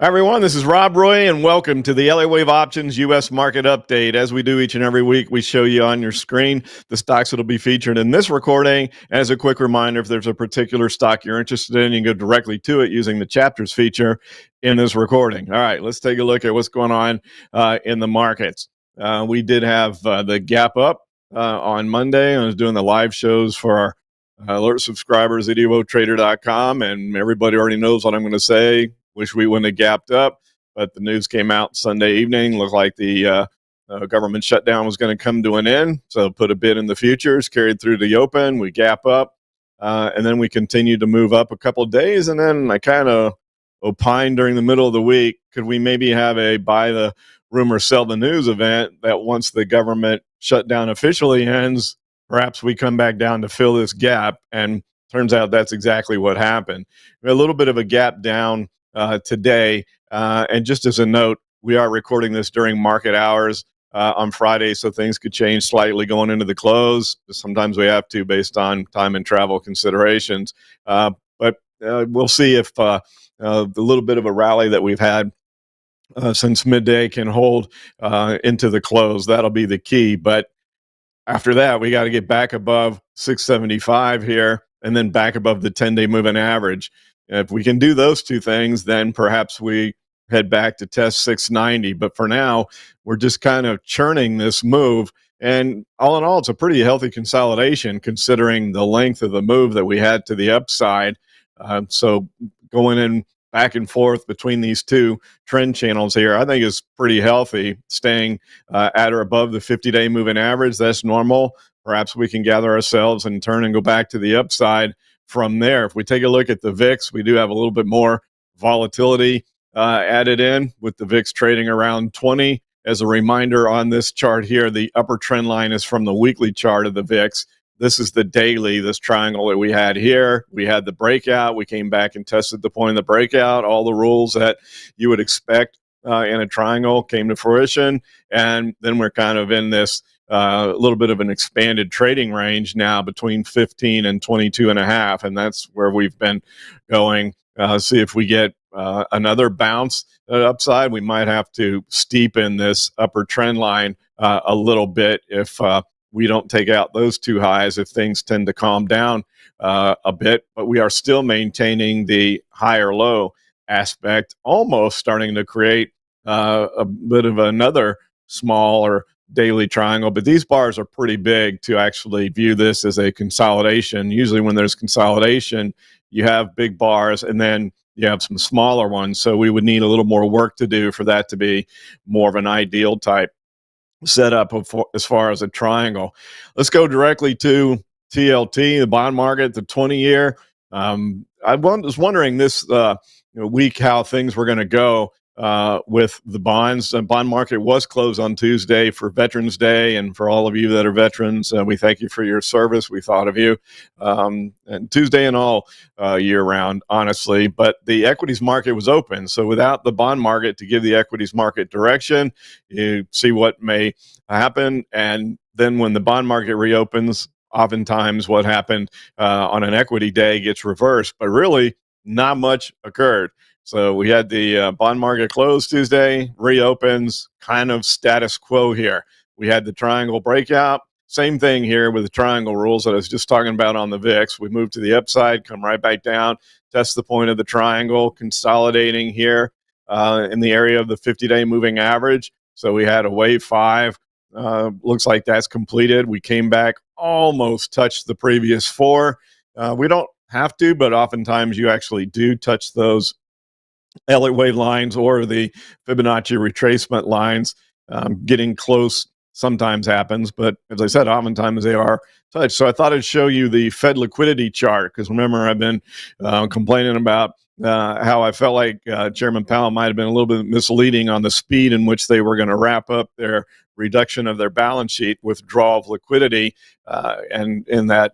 Hi, everyone, this is Rob Roy, and welcome to the LA Wave Options U.S. Market Update. As we do each and every week, we show you on your screen the stocks that will be featured in this recording. As a quick reminder, if there's a particular stock you're interested in, you can go directly to it using the chapters feature in this recording. All right, let's take a look at what's going on in the markets. We did have the gap up on Monday. I was doing the live shows for our alert subscribers at evotrader.com, and everybody already knows what I'm going to say. Wish we wouldn't have gapped up, but the news came out Sunday evening. Looked like the government shutdown was going to come to an end. So put a bid in the futures, carried through the open. We gap up, and then we continued to move up a couple of days. And then I kind of opined during the middle of the week, could we maybe have a buy the rumor, sell the news event that once the government shutdown officially ends, perhaps we come back down to fill this gap. And turns out that's exactly what happened. A little bit of a gap down today. And just as a note, we are recording this during market hours on Friday, so things could change slightly going into the close. Sometimes we have to based on time and travel considerations. But we'll see if the little bit of a rally that we've had since midday can hold into the close. That'll be the key. But after that, we got to get back above 675 here and then back above the 10-day moving average. If we can do those two things, then perhaps we head back to test 690. But for now, we're just kind of churning this move. And all in all, it's a pretty healthy consolidation considering the length of the move that we had to the upside. So going in back and forth between these two trend channels here, I think is pretty healthy. Staying at or above the 50-day moving average, that's normal. Perhaps we can gather ourselves and turn and go back to the upside from there. If we take a look at the VIX, we do have a little bit more volatility added in with the VIX trading around 20. As a reminder on this chart here, the upper trend line is from the weekly chart of the VIX. This is the daily, this triangle that we had here. We had the breakout. We came back and tested the point of the breakout. All the rules that you would expect in a triangle came to fruition. And then we're kind of in this a little bit of an expanded trading range now between 15 and 22 and a half. And that's where we've been going. See if we get another bounce upside. We might have to steepen this upper trend line a little bit if we don't take out those two highs, if things tend to calm down a bit. But we are still maintaining the higher low aspect, almost starting to create a bit of another smaller daily triangle. But these bars are pretty big to actually view this as a consolidation. Usually when there's consolidation, you have big bars and then you have some smaller ones. So we would need a little more work to do for that to be more of an ideal type setup as far as a triangle. Let's go directly to TLT, the bond market, the 20-year. I was wondering this week how things were going to go with the bonds. The bond market was closed on Tuesday for Veterans Day, and for all of you that are veterans, we thank you for your service. We thought of you, and Tuesday and all year round, honestly. But the equities market was open, so without the bond market to give the equities market direction, you see what may happen. And then when the bond market reopens, oftentimes what happened on an equity day gets reversed, but really not much occurred. So we had the bond market close Tuesday, reopens, kind of status quo here. We had the triangle breakout. Same thing here with the triangle rules that I was just talking about on the VIX. We move to the upside, come right back down, test the point of the triangle, consolidating here in the area of the 50-day moving average. So we had a wave 5. Looks like that's completed. We came back, almost touched the previous 4. We don't have to, but oftentimes you actually do touch those Elliott wave lines or the Fibonacci retracement lines. Getting close sometimes happens, but as I said, oftentimes they are touched. So I thought I'd show you the Fed liquidity chart, because remember, I've been complaining about how I felt like Chairman Powell might have been a little bit misleading on the speed in which they were going to wrap up their reduction of their balance sheet, withdrawal of liquidity, and in that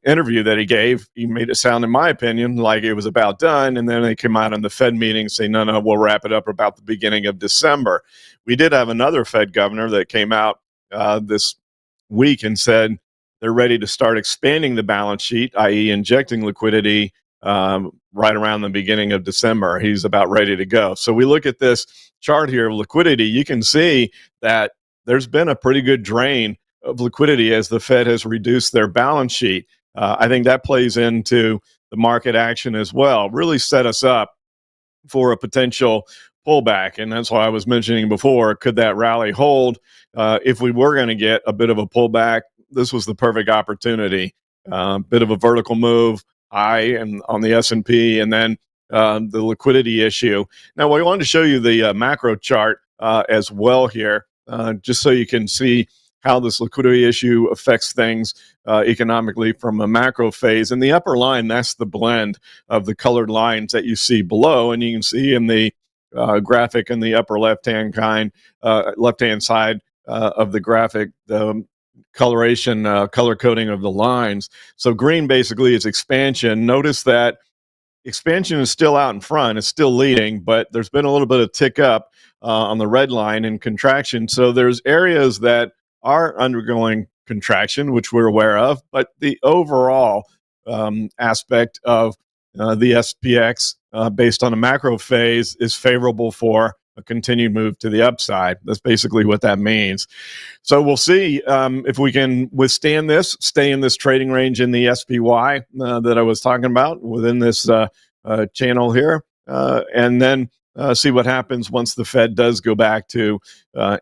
interview that he gave, he made it sound, in my opinion, like it was about done. And then they came out in the Fed meeting saying, no, we'll wrap it up about the beginning of December. We did have another Fed governor that came out this week and said they're ready to start expanding the balance sheet, i.e. injecting liquidity right around the beginning of December. He's about ready to go. So we look at this chart here of liquidity. You can see that there's been a pretty good drain of liquidity as the Fed has reduced their balance sheet. I think that plays into the market action as well. Really set us up for a potential pullback. And that's why I was mentioning before, could that rally hold? If we were going to get a bit of a pullback, this was the perfect opportunity. Bit of a vertical move high and on the S&P, and then the liquidity issue. Now, we wanted to show you the macro chart as well here, just so you can see how this liquidity issue affects things economically from a macro phase. And the upper line, that's the blend of the colored lines that you see below. And you can see in the graphic in the upper left-hand side of the graphic, the coloration, color coding of the lines. So green basically is expansion. Notice that expansion is still out in front. It's still leading, but there's been a little bit of tick up on the red line and contraction. So there's areas that are undergoing contraction, which we're aware of, but the overall aspect of the SPX based on a macro phase is favorable for a continued move to the upside. That's basically what that means. So we'll see if we can withstand this, stay in this trading range in the SPY that I was talking about within this channel here, and then see what happens once the Fed does go back to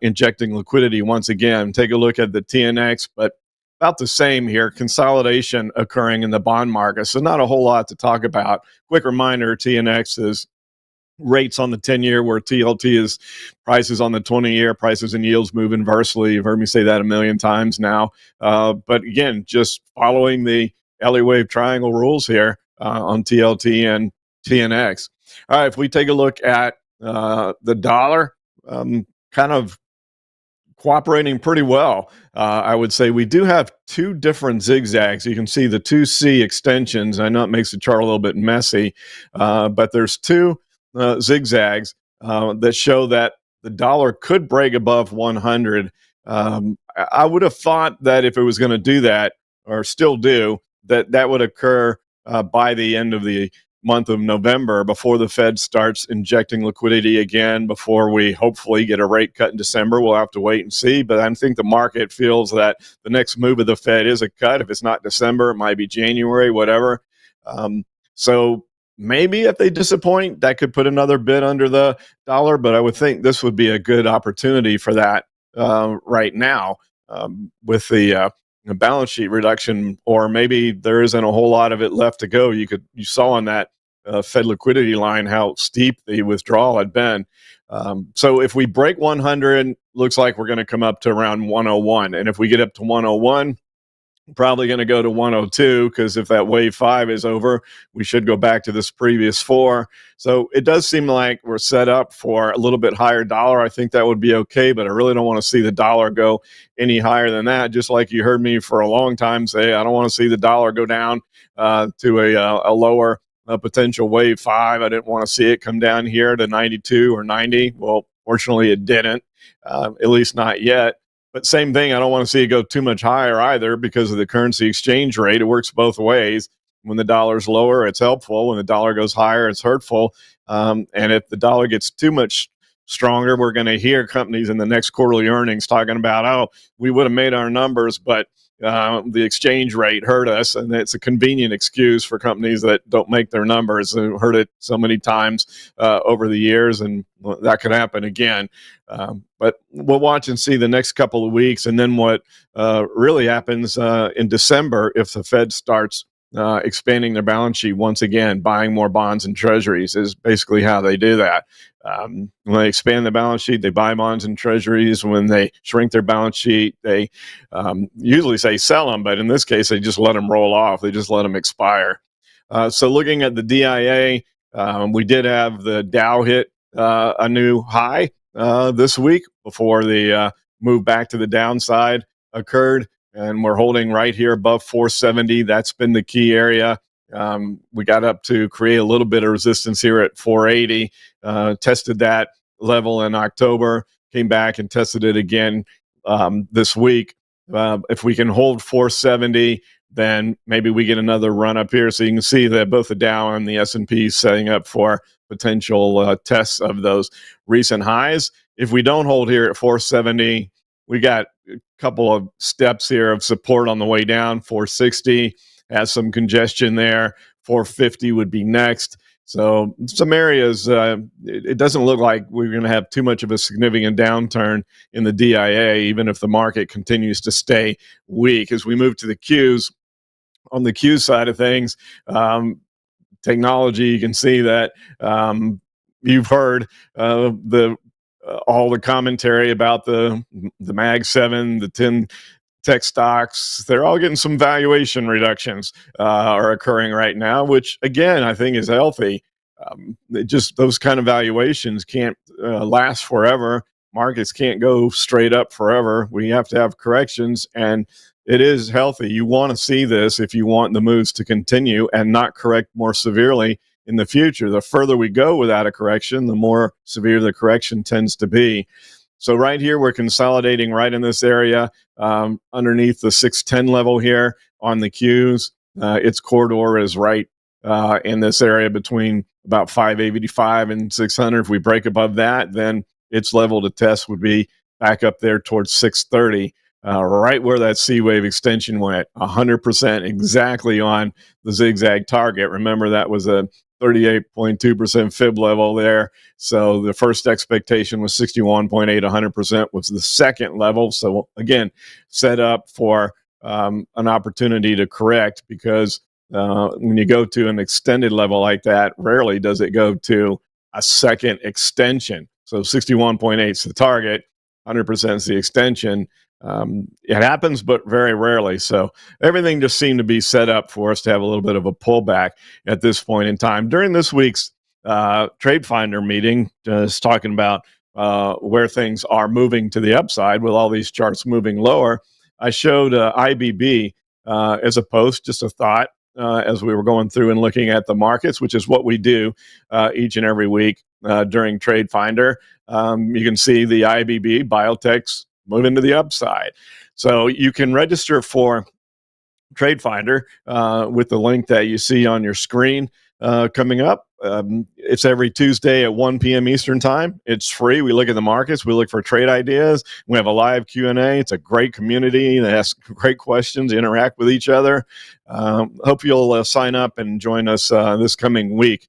injecting liquidity once again. Take a look at the TNX, but about the same here. Consolidation occurring in the bond market, so not a whole lot to talk about. Quick reminder, TNX is rates on the 10-year, where TLT is prices on the 20-year. Prices and yields move inversely. You've heard me say that a million times now. But again, just following the Elliott wave triangle rules here on TLT and TNX. All right, if we take a look at the dollar, kind of cooperating pretty well. I would say we do have two different zigzags. You can see the 2C extensions. I know it makes the chart a little bit messy, but there's two zigzags that show that the dollar could break above 100. I would have thought that if it was going to do that, or still do, that would occur by the end of the month of November, before the Fed starts injecting liquidity again, before we hopefully get a rate cut in December. We'll have to wait and see, but I think the market feels that the next move of the Fed is a cut. If it's not December, it might be January, whatever. So maybe if they disappoint, that could put another bid under the dollar, but I would think this would be a good opportunity for that right now with the balance sheet reduction, or maybe there isn't a whole lot of it left to go. You saw on that Fed liquidity line how steep the withdrawal had been. So if we break 100, looks like we're going to come up to around 101. And if we get up to 101, probably going to go to 102, because if that wave 5 is over, we should go back to this previous 4. So it does seem like we're set up for a little bit higher dollar. I think that would be okay, but I really don't want to see the dollar go any higher than that. Just like you heard me for a long time say, I don't want to see the dollar go down to a lower potential wave 5. I didn't want to see it come down here to 92 or 90. Well, fortunately it didn't, at least not yet. But same thing, I don't want to see it go too much higher either, because of the currency exchange rate. It works both ways. When the dollar's lower, it's helpful. When the dollar goes higher, it's hurtful. And if the dollar gets too much stronger, we're going to hear companies in the next quarterly earnings talking about, oh, we would have made our numbers, but the exchange rate hurt us. And it's a convenient excuse for companies that don't make their numbers. They've heard it so many times over the years, and that could happen again. But we'll watch and see the next couple of weeks, and then what really happens in December if the Fed starts expanding their balance sheet once again. Buying more bonds and treasuries is basically how they do that. When they expand the balance sheet, they buy bonds and treasuries. When they shrink their balance sheet, they usually say sell them, but in this case, they just let them roll off. They just let them expire. So looking at the DIA, we did have the Dow hit a new high this week before the move back to the downside occurred, and we're holding right here above 470. That's been the key area. We got up to create a little bit of resistance here at 480, tested that level in October, came back and tested it again this week. If we can hold 470, then maybe we get another run up here. So you can see that both the Dow and the S&P setting up for potential tests of those recent highs. If we don't hold here at 470, we got a couple of steps here of support on the way down. 460 has some congestion there. 450 would be next. So some areas, it doesn't look like we're going to have too much of a significant downturn in the DIA, even if the market continues to stay weak. As we move to the Qs, on the Q side of things, technology, you can see that you've heard the all the commentary about the Mag 7, the 10 tech stocks. They're all getting some valuation reductions are occurring right now, which again I think is healthy. Just those kind of valuations can't last forever. Markets can't go straight up forever. We have to have corrections, and it is healthy. You want to see this if you want the moves to continue and not correct more severely in the future. The further we go without a correction, the more severe the correction tends to be. So right here, we're consolidating right in this area underneath the 610 level here on the Qs. Its corridor is right in this area between about 585 and 600. If we break above that, then its level to test would be back up there towards 630. Right where that C wave extension went, 100% exactly on the zigzag target. Remember, that was a 38.2% fib level there. So the first expectation was 61.8, 100% was the second level. So again, set up for an opportunity to correct, because when you go to an extended level like that, rarely does it go to a second extension. So 61.8 is the target, 100% is the extension. It happens, but very rarely. So everything just seemed to be set up for us to have a little bit of a pullback at this point in time. During this week's Trade Finder meeting, just talking about where things are moving to the upside with all these charts moving lower, I showed IBB as a post, just a thought as we were going through and looking at the markets, which is what we do each and every week during Trade Finder. You can see the IBB biotechs moving to the upside. So you can register for Trade Finder with the link that you see on your screen coming up. It's every Tuesday at 1 p.m. Eastern time. It's free. We look at the markets. We look for trade ideas. We have a live Q&A. It's a great community. They ask great questions, interact with each other. Hope you'll sign up and join us this coming week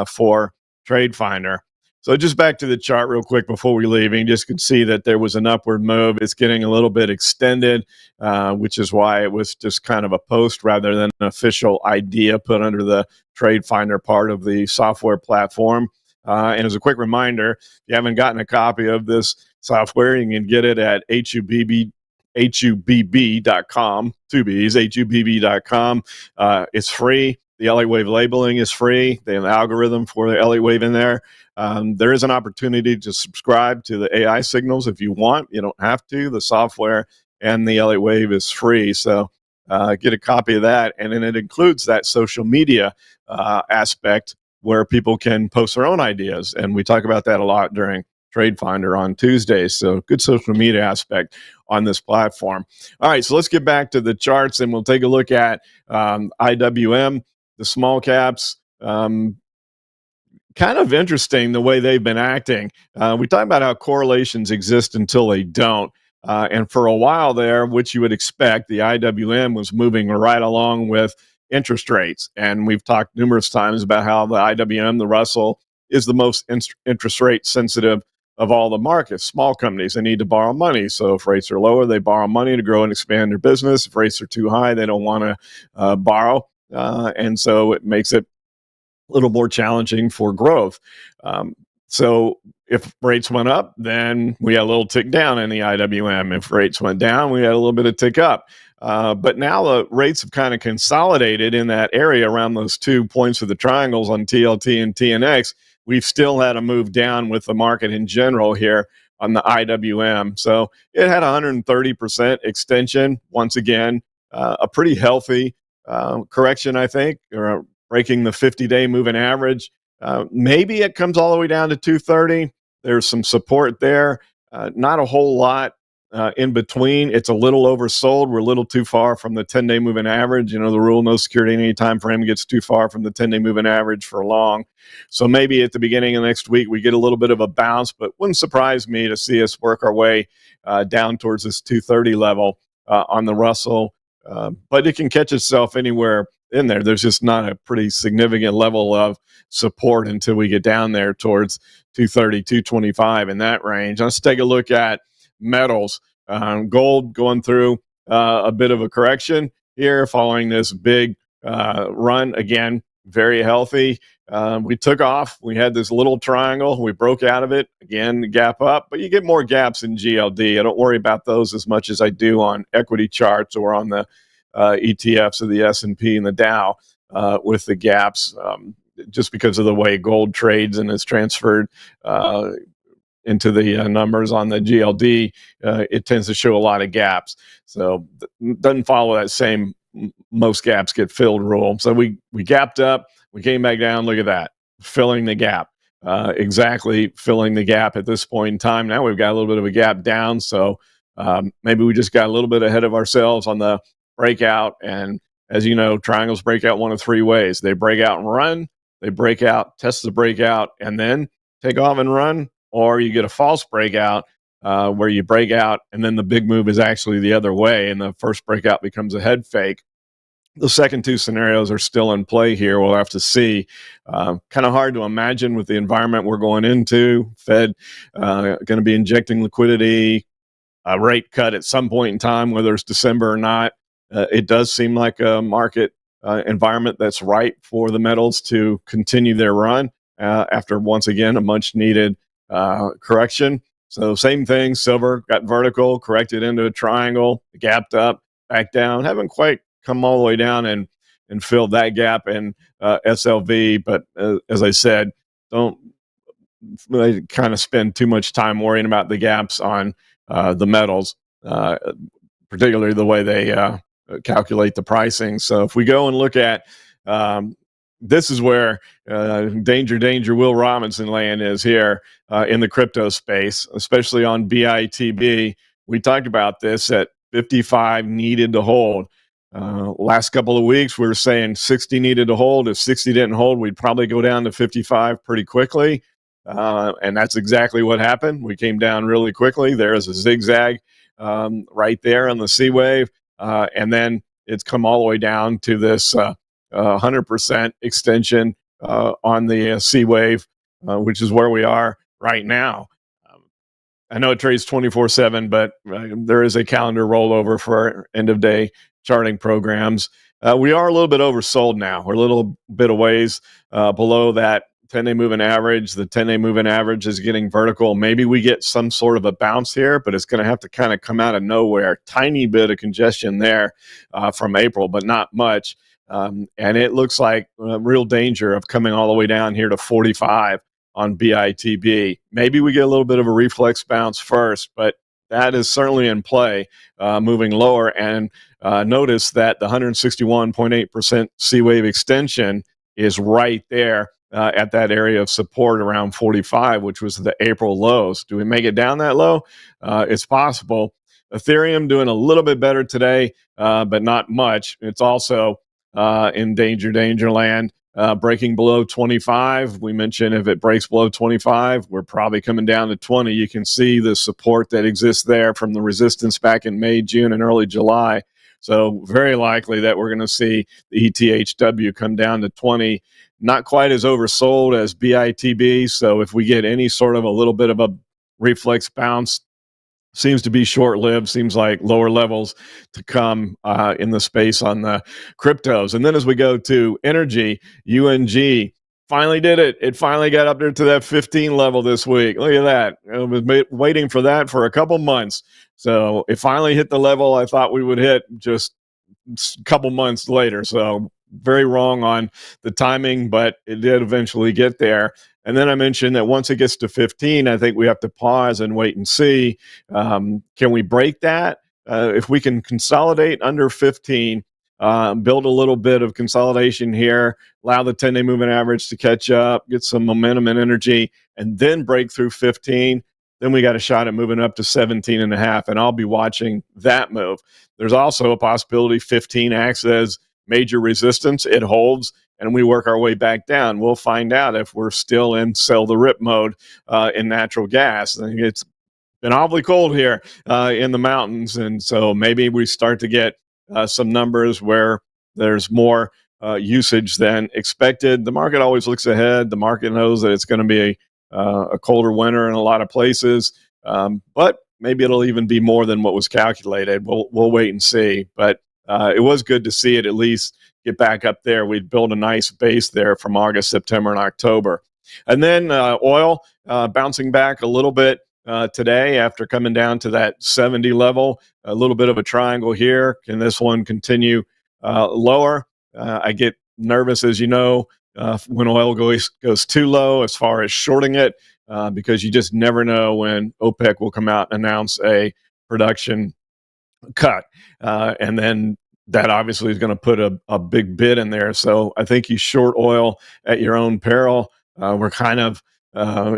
for Trade Finder. So just back to the chart real quick before we leave, and you just could see that there was an upward move. It's getting a little bit extended, which is why it was just kind of a post rather than an official idea put under the Trade Finder part of the software platform. And as a quick reminder, if you haven't gotten a copy of this software, you can get it at HUBB.com, two B's, HUBB.com. It's free. The Elliott wave labeling is free. They have an algorithm for the Elliott wave in there. There is an opportunity to subscribe to the AI signals if you want. You don't have to. The software and the Elliott wave is free. So get a copy of that. And then it includes that social media aspect where people can post their own ideas. And we talk about that a lot during Trade Finder on Tuesdays. So good social media aspect on this platform. All right, so let's get back to the charts and we'll take a look at IWM, the small caps. Kind of interesting the way they've been acting. We talk about how correlations exist until they don't. And for a while there, which you would expect, the IWM was moving right along with interest rates. And we've talked numerous times about how the IWM, the Russell, is the most interest rate sensitive of all the markets. Small companies, they need to borrow money. So if rates are lower, they borrow money to grow and expand their business. If rates are too high, they don't want to borrow. And so it makes it a little more challenging for growth. So if rates went up, then we had a little tick down in the IWM. If rates went down, we had a little bit of tick up. But now the rates have kind of consolidated in that area around those 2 points of the triangles on TLT and TNX. We've still had a move down with the market in general here on the IWM. So it had 130% extension. Once again, a pretty healthy correction, I think, or breaking the 50-day moving average. Maybe it comes all the way down to 230. There's some support there. Not a whole lot in between. It's a little oversold. We're a little too far from the 10-day moving average. You know, the rule, no security in any time frame gets too far from the 10-day moving average for long. So maybe at the beginning of next week, we get a little bit of a bounce, but wouldn't surprise me to see us work our way down towards this 230 level on the Russell. But it can catch itself anywhere in there. There's just not a pretty significant level of support until we get down there towards 230, 225 in that range. Let's take a look at metals. Gold going through a bit of a correction here following this big run. Again, very healthy. We took off. We had this little triangle. We broke out of it. Again, gap up. But you get more gaps in GLD. I don't worry about those as much as I do on equity charts or on the ETFs of the S&P and the Dow with the gaps, just because of the way gold trades and is transferred into the numbers on the GLD. It tends to show a lot of gaps. So it doesn't follow that same most gaps get filled rule. So we gapped up. We came back down. Look at that, filling the gap. Exactly filling the gap at this point in time. Now we've got a little bit of a gap down. So maybe we just got a little bit ahead of ourselves on the breakout. And as you know, triangles break out one of three ways. They break out and run. They break out, test the breakout, and then take off and run. Or you get a false breakout where you break out and then the big move is actually the other way and the first breakout becomes a head fake. The second two scenarios are still in play here. We'll have to see. Kind of hard to imagine with the environment we're going into. Fed going to be injecting liquidity, a rate cut at some point in time, whether it's December or not. It does seem like a market environment that's right for the metals to continue their run after, once again, a much needed correction. So same thing, silver got vertical, corrected into a triangle, gapped up, back down. Haven't quite come all the way down and filled that gap in SLV. But as I said, don't kind of spend too much time worrying about the gaps on the metals, particularly the way they calculate the pricing. So if we go and look at this is where danger Will Robinson land is here in the crypto space, especially on BITB. We talked about this at 55 needed to hold. Last couple of weeks, we were saying 60 needed to hold. If 60 didn't hold, we'd probably go down to 55 pretty quickly. And that's exactly what happened. We came down really quickly. There is a zigzag right there on the C wave. And then it's come all the way down to this 100% extension on the C wave, which is where we are right now. I know it trades 24/7, but there is a calendar rollover for end of day charting programs. We are a little bit oversold now. We're a little bit of ways below that 10-day moving average. The 10-day moving average is getting vertical. Maybe we get some sort of a bounce here, but it's going to have to kind of come out of nowhere. Tiny bit of congestion there from April, but not much. And it looks like real danger of coming all the way down here to 45 on BITB. Maybe we get a little bit of a reflex bounce first, but that is certainly in play, moving lower. And notice that the 161.8% C wave extension is right there at that area of support around 45, which was the April lows. Do we make it down that low? It's possible. Ethereum doing a little bit better today, but not much. It's also in danger land, breaking below 25. We mentioned if it breaks below 25, we're probably coming down to 20. You can see the support that exists there from the resistance back in May, June, and early July. So very likely that we're going to see the ETHW come down to 20. Not quite as oversold as BITB. So if we get any sort of a little bit of a reflex bounce, seems to be short-lived, seems like lower levels to come in the space on the cryptos. And then as we go to energy, UNG finally did it. It finally got up there to that 15 level this week. Look at that. I was waiting for that for a couple months. So it finally hit the level I thought we would hit just a couple months later. So very wrong on the timing, but it did eventually get there. And then I mentioned that once it gets to 15, I think we have to pause and wait and see. Can we break that? If we can consolidate under 15, build a little bit of consolidation here, allow the 10-day moving average to catch up, get some momentum and energy, and then break through 15, then we got a shot at moving up to 17 and a half, and I'll be watching that move. There's also a possibility 15 acts as major resistance. It holds, and we work our way back down. We'll find out if we're still in sell the rip mode in natural gas. I think it's been awfully cold here in the mountains, and so maybe we start to get some numbers where there's more usage than expected. The market always looks ahead. The market knows that it's going to be a colder winter in a lot of places, but maybe it'll even be more than what was calculated. We'll wait and see. But it was good to see it at least get back up there. We'd built a nice base there from August, September, and October. And then oil bouncing back a little bit today after coming down to that 70 level. A little bit of a triangle here. Can this one continue lower? I get nervous, as you know, when oil goes too low as far as shorting it, because you just never know when OPEC will come out and announce a production cut. And then that obviously is going to put a big bid in there. So I think you short oil at your own peril. We're kind of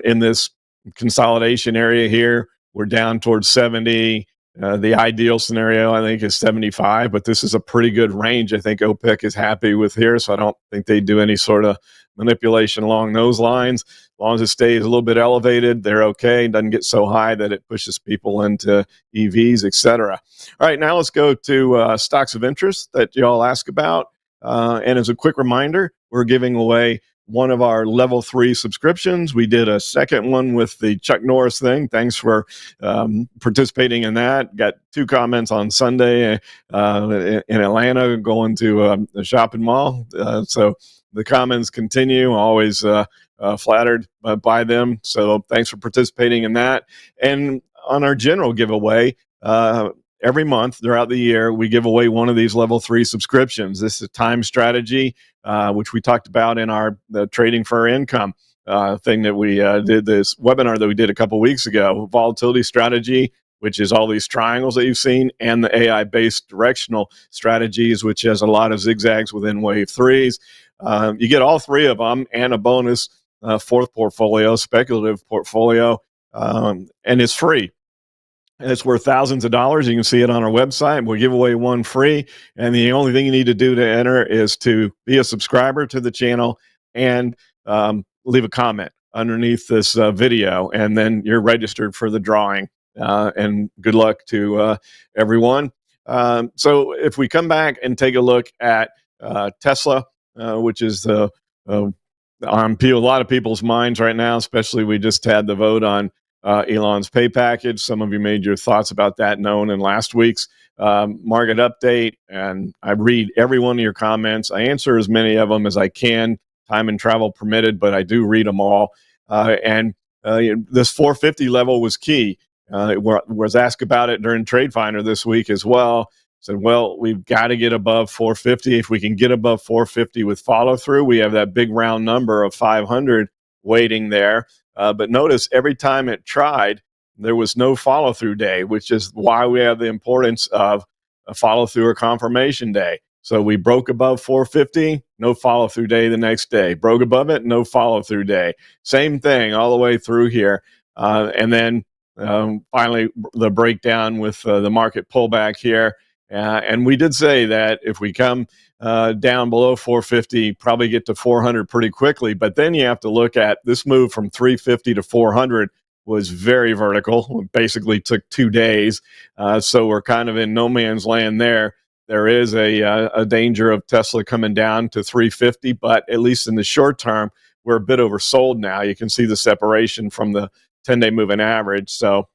in this consolidation area here. We're down towards 70. The ideal scenario, I think, is 75, but this is a pretty good range. I think OPEC is happy with here, so I don't think they do any sort of manipulation along those lines. As long as it stays a little bit elevated, they're okay. It doesn't get so high that it pushes people into EVs, etc. All right, now let's go to stocks of interest that you all ask about. And as a quick reminder, we're giving away one of our level 3 subscriptions. We did a second one with the Chuck Norris thing. Thanks for participating in that. Got 2 comments on Sunday in Atlanta going to the shopping mall. So the comments continue. Always flattered by them. So thanks for participating in that. And on our general giveaway, every month throughout the year, we give away one of these level 3 subscriptions. This is a time strategy, which we talked about in the trading for income thing that we did, this webinar that we did a couple weeks ago. Volatility strategy, which is all these triangles that you've seen, and the AI-based directional strategies, which has a lot of zigzags within wave 3s. You get all 3 of them and a bonus 4th portfolio, speculative portfolio, and it's free. And it's worth thousands of dollars. You can see it on our website. We'll give away one free. And the only thing you need to do to enter is to be a subscriber to the channel and leave a comment underneath this video. And then you're registered for the drawing. And good luck to everyone. So if we come back and take a look at Tesla, which is on a lot of people's minds right now, especially we just had the vote on Elon's pay package. Some of you made your thoughts about that known in last week's market update, and I read every one of your comments. I answer as many of them as I can, time and travel permitted, but I do read them all. And this 450 level was key. Was asked about it during Trade Finder this week as well. Said, well, we've got to get above 450. If we can get above 450 with follow through, we have that big round number of 500 waiting there. But notice every time it tried, there was no follow-through day, which is why we have the importance of a follow-through or confirmation day. So we broke above 450, no follow-through day the next day. Broke above it, no follow-through day. Same thing all the way through here. And then finally, the breakdown with the market pullback here. And we did say that if we come down below 450, probably get to 400 pretty quickly. But then you have to look at this move from 350 to 400 was very vertical. It basically took 2 days. So we're kind of in no man's land there. There is a danger of Tesla coming down to 350, but at least in the short term, we're a bit oversold now. You can see the separation from the 10-day moving average. So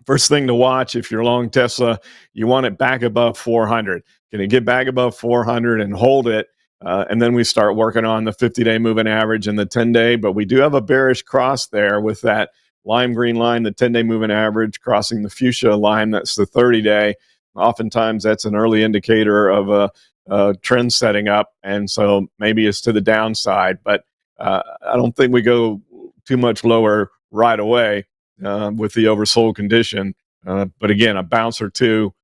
first thing to watch if you're long Tesla, you want it back above 400. Can it get back above 400 and hold it? And then we start working on the 50-day moving average and the 10-day. But we do have a bearish cross there with that lime green line, the 10-day moving average crossing the fuchsia line. That's the 30-day. Oftentimes that's an early indicator of a trend setting up. And so maybe it's to the downside. But I don't think we go too much lower right away. With the oversold condition. But again, a bounce or two,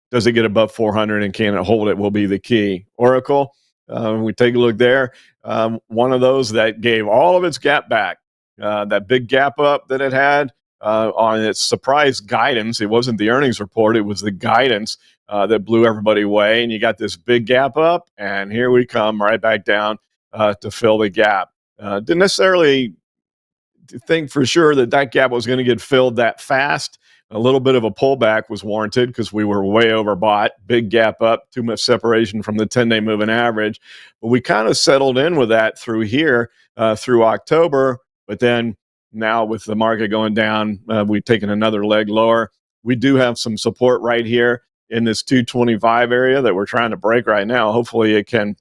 does it get above 400 and can it hold it will be the key. Oracle, we take a look there. One of those that gave all of its gap back, that big gap up that it had, on its surprise guidance. It wasn't the earnings report, it was the guidance that blew everybody away. And you got this big gap up, and here we come right back down to fill the gap. Didn't necessarily think for sure that that gap was going to get filled that fast. A little bit of a pullback was warranted because we were way overbought. Big gap up, too much separation from the 10-day moving average. But we kind of settled in with that through here, through October. But then now with the market going down, we've taken another leg lower. We do have some support right here in this 225 area that we're trying to break right now. Hopefully it can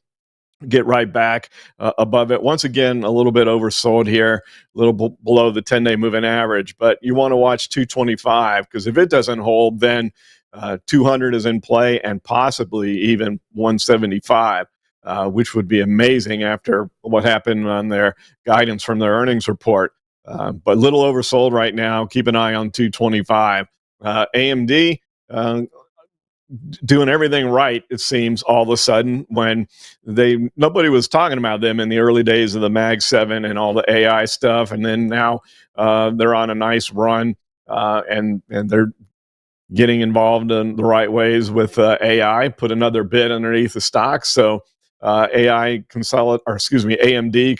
get right back above it. Once again, a little bit oversold here, a little below the 10-day moving average. But you want to watch 225 because if it doesn't hold, then 200 is in play and possibly even 175, which would be amazing after what happened on their guidance from their earnings report. But little oversold right now. Keep an eye on 225. AMD, doing everything right, it seems, all of a sudden, when nobody was talking about them in the early days of the Mag 7 and all the AI stuff, and then now they're on a nice run, and they're getting involved in the right ways with AI. Put another bid underneath the stock, so AMD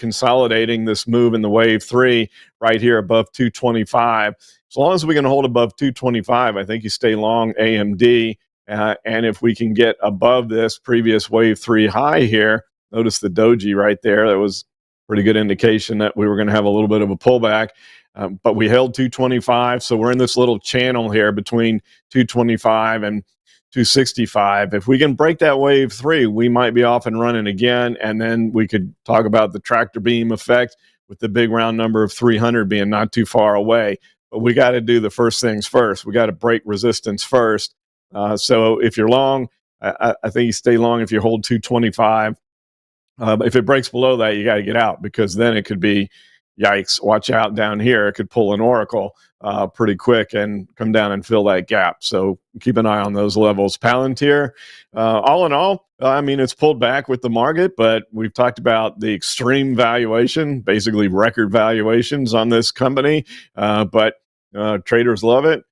consolidating this move in the wave 3 right here above 225. As long as we can hold above 225, I think you stay long AMD. And if we can get above this previous wave 3 high here, notice the doji right there. That was a pretty good indication that we were going to have a little bit of a pullback. But we held 225, so we're in this little channel here between 225 and 265. If we can break that wave 3, we might be off and running again, and then we could talk about the tractor beam effect with the big round number of 300 being not too far away. But we got to do the first things first. We got to break resistance first. So if you're long, I think you stay long if you hold 225. If it breaks below that, you got to get out because then it could be, yikes, watch out down here. It could pull an ORCL pretty quick and come down and fill that gap. So keep an eye on those levels. Palantir, all in all, I mean, it's pulled back with the market, but we've talked about the extreme valuation, basically record valuations on this company. But traders love it.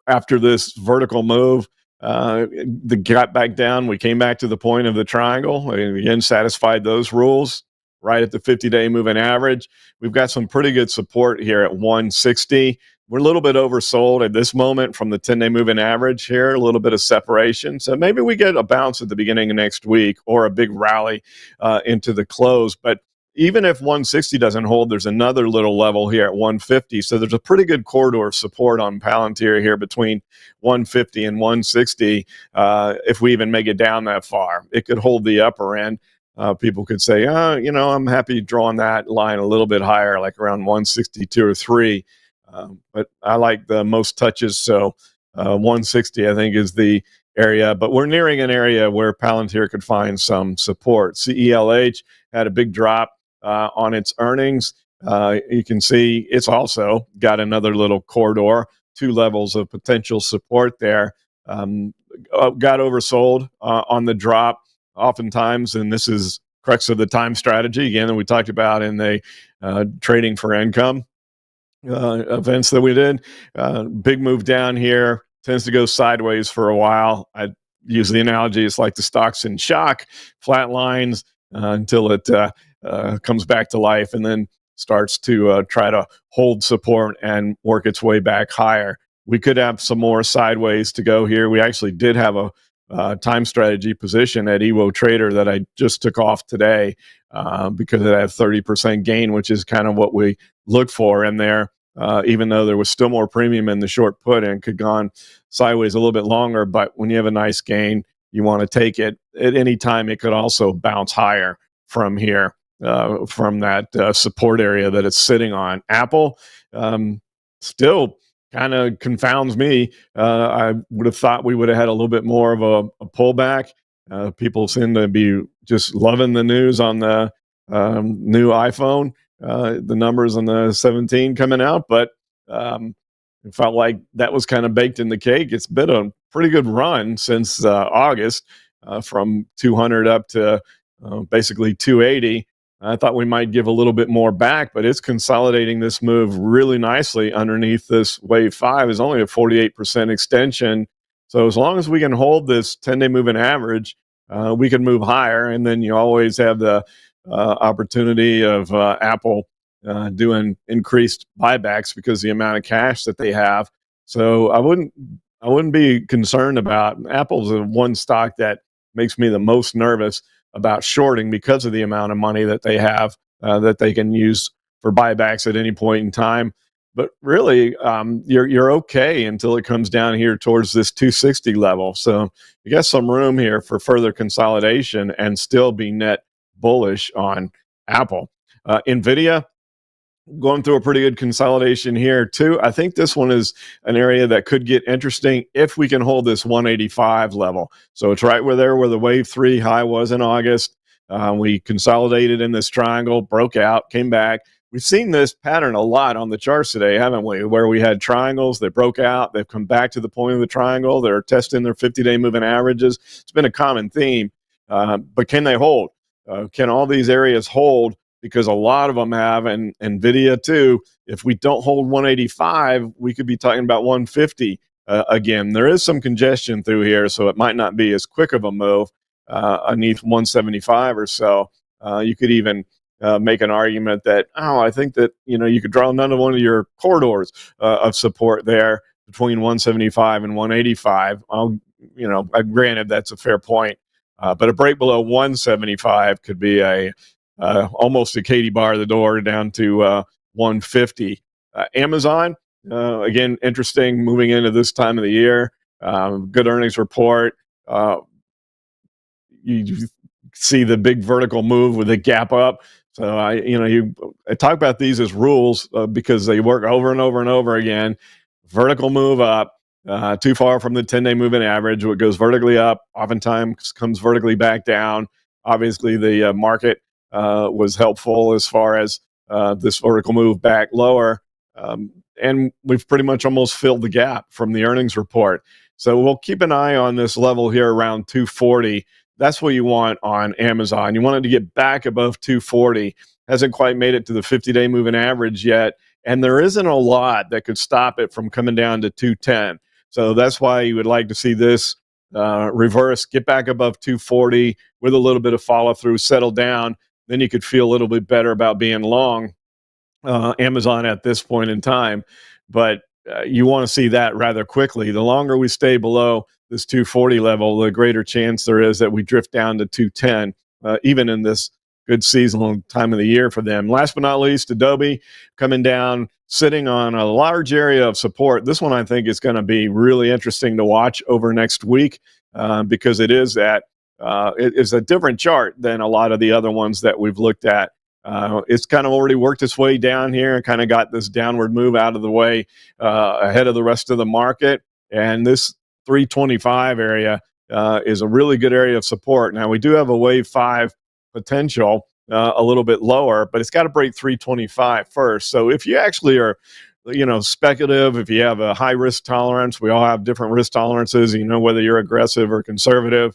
After this vertical move, the got back down. We came back to the point of the triangle. We again satisfied those rules right at the 50-day moving average. We've got some pretty good support here at 160. We're a little bit oversold at this moment from the 10-day moving average here, a little bit of separation. So maybe we get a bounce at the beginning of next week or a big rally into the close. But even if 160 doesn't hold, there's another little level here at 150. So there's a pretty good corridor of support on Palantir here between 150 and 160. If we even make it down that far, it could hold the upper end. People could say, I'm happy drawing that line a little bit higher, like around 162 or 3. But I like the most touches. So 160, I think, is the area. But we're nearing an area where Palantir could find some support. CELH had a big drop on its earnings. You can see it's also got another little corridor, 2 levels of potential support there. Got oversold on the drop oftentimes, and this is crux of the time strategy again that we talked about in the trading for income events that we did. Big move down here, tends to go sideways for a while. I use the analogy, it's like the stock's in shock, flat lines until it comes back to life and then starts to try to hold support and work its way back higher. We could have some more sideways to go here. We actually did have a time strategy position at Evo Trader that I just took off today because it had 30% gain, which is kind of what we look for in there, even though there was still more premium in the short put and could gone sideways a little bit longer. But when you have a nice gain, you want to take it. At any time, it could also bounce higher from here, from that support area that it's sitting on. Apple still kind of confounds me. I would have thought we would have had a little bit more of a pullback. People seem to be just loving the news on the new iPhone, the numbers on the 17 coming out, but it felt like that was kind of baked in the cake. It's been a pretty good run since August, from 200 up to basically 280. I thought we might give a little bit more back, but it's consolidating this move really nicely underneath this wave 5. Is only a 48% extension. So as long as we can hold this 10-day moving average, we can move higher. And then you always have the opportunity of Apple doing increased buybacks because of the amount of cash that they have. So I wouldn't be concerned about Apple's the one stock that makes me the most nervous about shorting because of the amount of money that they have that they can use for buybacks at any point in time. But really, you're okay until it comes down here towards this 260 level. So you got some room here for further consolidation and still be net bullish on Apple. NVIDIA, going through a pretty good consolidation here too. I think this one is an area that could get interesting if we can hold this 185 level. So it's right where the wave 3 high was in August. We consolidated in this triangle, broke out, came back. We've seen this pattern a lot on the charts today, haven't we? Where we had triangles, they broke out, they've come back to the point of the triangle, they're testing their 50-day moving averages. It's been a common theme, but can they hold? Can all these areas hold? Because a lot of them have, and NVIDIA too. If we don't hold 185, we could be talking about 150 again. There is some congestion through here, so it might not be as quick of a move underneath 175 or so. You could even make an argument that, I think that you could draw another one of your corridors of support there between 175 and 185. Granted, that's a fair point, but a break below 175 could be almost a Katie bar the door down to 150. Amazon, again, interesting moving into this time of the year. Good earnings report. You see the big vertical move with the gap up. So I talk about these as rules because they work over and over and over again. Vertical move up, too far from the 10-day moving average. What goes vertically up oftentimes comes vertically back down. Obviously, the market was helpful as far as this vertical move back lower. And we've pretty much almost filled the gap from the earnings report. So we'll keep an eye on this level here around 240. That's what you want on Amazon. You want it to get back above 240. Hasn't quite made it to the 50-day moving average yet. And there isn't a lot that could stop it from coming down to 210. So that's why you would like to see this reverse, get back above 240 with a little bit of follow through, settle down. Then you could feel a little bit better about being long Amazon at this point in time. But you want to see that rather quickly. The longer we stay below this 240 level, the greater chance there is that we drift down to 210, even in this good seasonal time of the year for them. Last but not least, Adobe coming down, sitting on a large area of support. This one I think is going to be really interesting to watch over next week because it is a different chart than a lot of the other ones that we've looked at. It's kind of already worked its way down here and kind of got this downward move out of the way ahead of the rest of the market. And this 325 area is a really good area of support. Now, we do have a wave 5 potential a little bit lower, but it's got to break 325 first. So if you actually are speculative, if you have a high risk tolerance, we all have different risk tolerances, whether you're aggressive or conservative,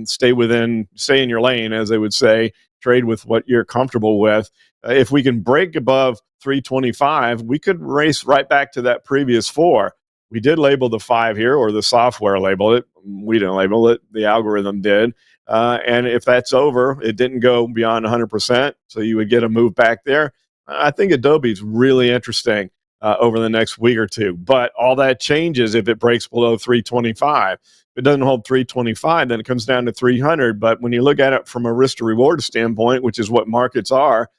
stay in your lane, as they would say, trade with what you're comfortable with. If we can break above 325, we could race right back to that previous 4. We did label the 5 here, or the software labeled it. We didn't label it. The algorithm did. And if that's over, it didn't go beyond 100%. So you would get a move back there. I think Adobe is really interesting over the next week or two. But all that changes if it breaks below 325. If it doesn't hold 325, then it comes down to 300. But when you look at it from a risk to reward standpoint, which is what markets are,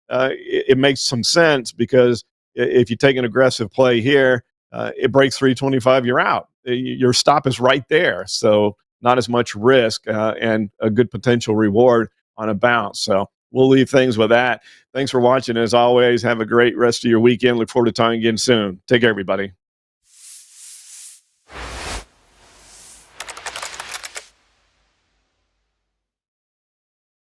it makes some sense because if you take an aggressive play here, it breaks 325, you're out. Your stop is right there. So not as much risk and a good potential reward on a bounce. So we'll leave things with that. Thanks for watching. As always, have a great rest of your weekend. Look forward to talking again soon. Take care, everybody.